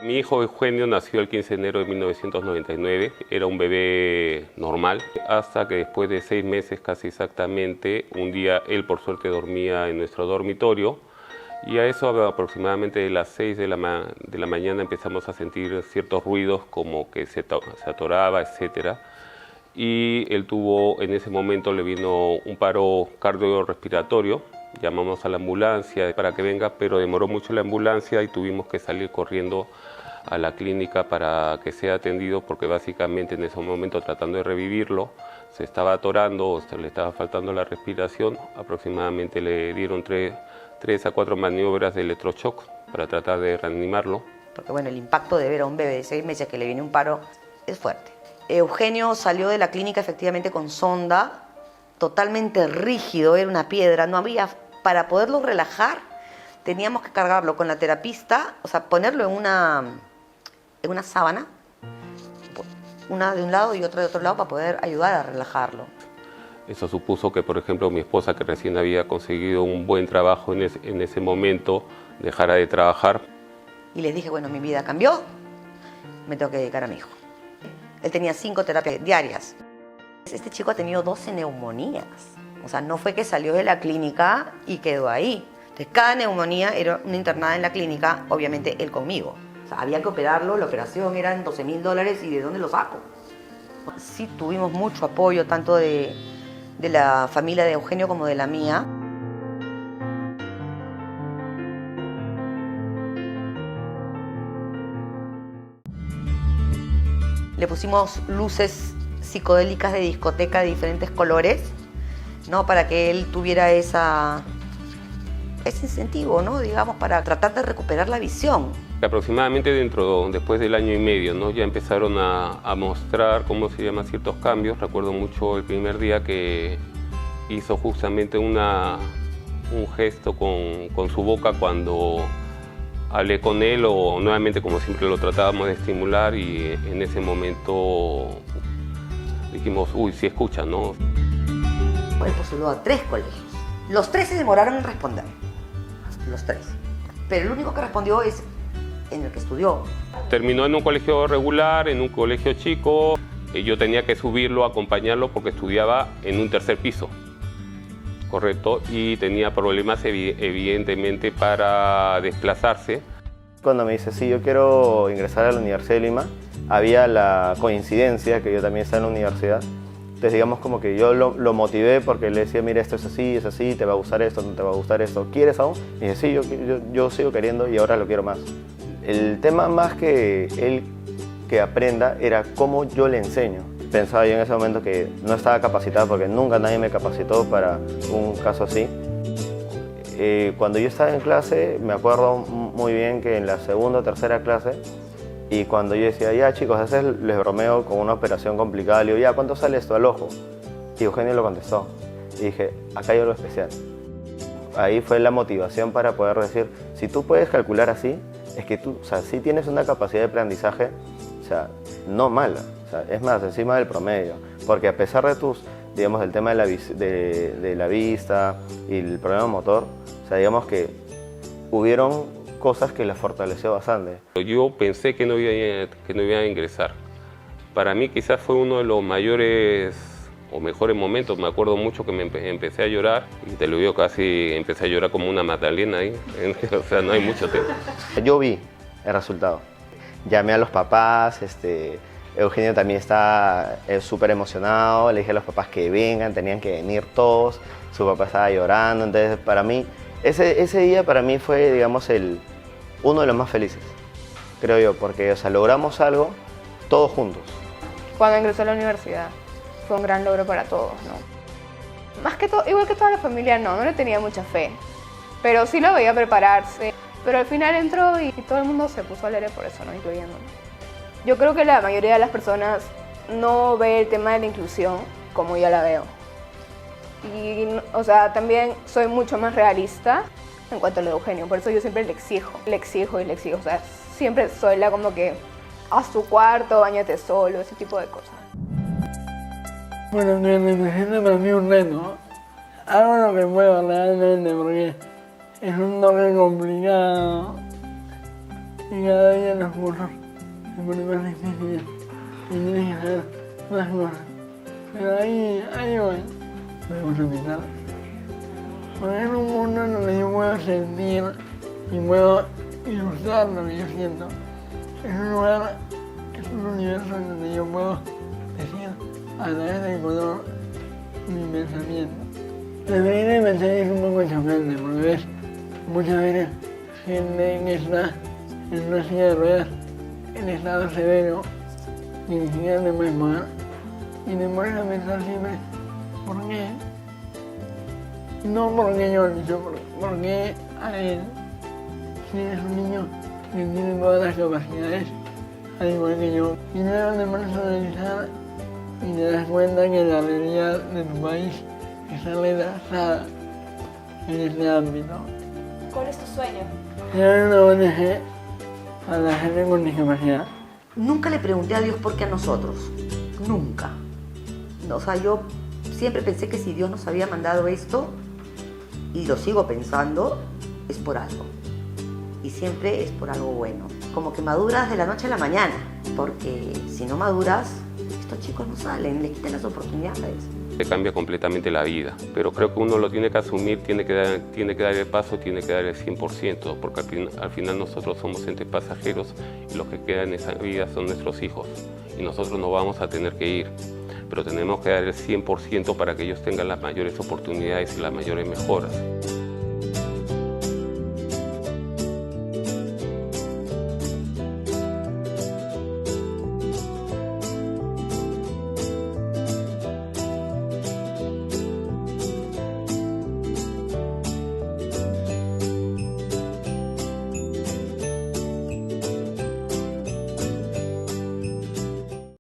Mi hijo Eugenio nació el 15 de enero de 1999, era un bebé normal, hasta que después de 6 meses casi exactamente, un día él por suerte dormía en nuestro dormitorio y a eso aproximadamente de las 6 de la mañana empezamos a sentir ciertos ruidos como que se atoraba, etc. Y él tuvo, en ese momento le vino un paro cardiorrespiratorio. Llamamos a la ambulancia para que venga, pero demoró mucho la ambulancia y tuvimos que salir corriendo a la clínica para que sea atendido porque básicamente en ese momento tratando de revivirlo se estaba atorando o se le estaba faltando la respiración. Aproximadamente le dieron 3 a 4 maniobras de electroshock para tratar de reanimarlo. Porque bueno, el impacto de ver a un bebé de 6 meses que le viene un paro es fuerte. Eugenio salió de la clínica efectivamente con sonda, totalmente rígido, era una piedra, no había, para poderlo relajar, teníamos que cargarlo con la terapista, o sea, ponerlo en una sábana, una de un lado y otra de otro lado para poder ayudar a relajarlo. Eso supuso que, por ejemplo, mi esposa, que recién había conseguido un buen trabajo en ese momento, dejara de trabajar. Y les dije, bueno, mi vida cambió, me tengo que dedicar a mi hijo. Él tenía 5 terapias diarias. Este chico ha tenido 12 neumonías. O sea, no fue que salió de la clínica y quedó ahí. Entonces, cada neumonía era una internada en la clínica, obviamente él conmigo. O sea, había que operarlo, la operación eran $12.000 y ¿de dónde lo saco? Sí tuvimos mucho apoyo, tanto de la familia de Eugenio como de la mía. Le pusimos luces psicodélicas de discoteca de diferentes colores, ¿no? Para que él tuviera ese incentivo, ¿no? Digamos, para tratar de recuperar la visión. Aproximadamente después del año y medio, ¿no? Ya empezaron a mostrar, ¿cómo se llama?, ciertos cambios. Recuerdo mucho el primer día que hizo justamente un gesto con su boca cuando hablé con él, o nuevamente como siempre lo tratábamos de estimular, y en ese momento dijimos, uy, sí escucha, ¿no? Él postuló a 3 colegios. Los 3 se demoraron en responder. Los 3. Pero el único que respondió es en el que estudió. Terminó en un colegio regular, en un colegio chico. Yo tenía que subirlo, acompañarlo, porque estudiaba en un 3er piso. Correcto, y tenía problemas evidentemente para desplazarse. Cuando me dice, sí, yo quiero ingresar a la Universidad de Lima, había la coincidencia que yo también estaba en la universidad. Entonces digamos como que yo lo motivé porque le decía, mira, esto es así, te va a gustar esto, no te va a gustar esto, ¿quieres aún? Y dice, sí, yo sigo queriendo y ahora lo quiero más. El tema más que él que aprenda era cómo yo le enseño. Pensaba yo en ese momento que no estaba capacitado porque nunca nadie me capacitó para un caso así. Cuando yo estaba en clase, me acuerdo muy bien que en la segunda o tercera clase, y cuando yo decía, ya chicos, a veces les bromeo con una operación complicada, le digo, ya, ¿cuánto sale esto al ojo? Y Eugenio lo contestó. Y dije, acá hay algo especial. Ahí fue la motivación para poder decir, si tú puedes calcular así, es que tú, o sea, sí tienes una capacidad de aprendizaje, o sea, no mala. O sea, es más, encima del promedio, porque a pesar de digamos, del tema de la vista y el problema motor, o sea, digamos que hubieron cosas que la fortaleció bastante. Yo pensé que no iba a ingresar. Para mí quizás fue uno de los mayores o mejores momentos. Me acuerdo mucho que me empecé a llorar, y te lo digo, casi empecé a llorar como una magdalena ahí. O sea, no hay mucho tiempo. Yo vi el resultado. Llamé a los papás, Eugenio también está súper emocionado, le dije a los papás que vengan, tenían que venir todos, su papá estaba llorando, entonces para mí, ese día para mí fue, digamos, uno de los más felices, creo yo, porque, o sea, logramos algo todos juntos. Cuando ingresó a la universidad fue un gran logro para todos, ¿no? Más que todo, igual que toda la familia, no le tenía mucha fe, pero sí lo veía prepararse. Pero al final entró y todo el mundo se puso alegre por eso, ¿no? Incluyéndome. Yo creo que la mayoría de las personas no ve el tema de la inclusión como yo la veo. Y, o sea, también soy mucho más realista en cuanto a lo de Eugenio. Por eso yo siempre le exijo. O sea, siempre soy la como que haz tu cuarto, báñate solo, ese tipo de cosas. Bueno, que la inteligencia para mí es un reto. Hago lo que puedo realmente porque es un toque complicado. y cada día los cursos se ponen más difíciles y tienes que hacer más cosas. Pero ahí voy, me gusta pintar. Porque es un mundo donde yo puedo sentir y puedo ilustrar lo que yo siento. Es un lugar, es un universo en donde yo puedo decir a través del color mi pensamiento. La experiencia de pensar es un poco chocante porque ves muchas veces gente que está en una silla de ruedas en estado severo y ni siquiera te puedes mover. Y te pones a pensar siempre, ¿por qué? No porque yo, sino por qué a él. Si eres un niño que tiene todas las capacidades, al igual que yo, y luego te pones a analizar y te das cuenta que la realidad de tu país está retrasada en este ámbito. ¿Cuál es tu sueño? Crear una ONG a la gente con discapacidad. Nunca le pregunté a Dios por qué a nosotros. Nunca. O sea, yo siempre pensé que si Dios nos había mandado esto, y lo sigo pensando, es por algo. Y siempre es por algo bueno. Como que maduras de la noche a la mañana. Porque si no maduras, estos chicos no salen, le quitan las oportunidades. Le cambia completamente la vida, pero creo que uno lo tiene que asumir, tiene que dar el paso, tiene que dar el 100%, porque al final nosotros somos entes pasajeros y los que quedan en esa vida son nuestros hijos y nosotros no vamos a tener que ir, pero tenemos que dar el 100% para que ellos tengan las mayores oportunidades y las mayores mejoras.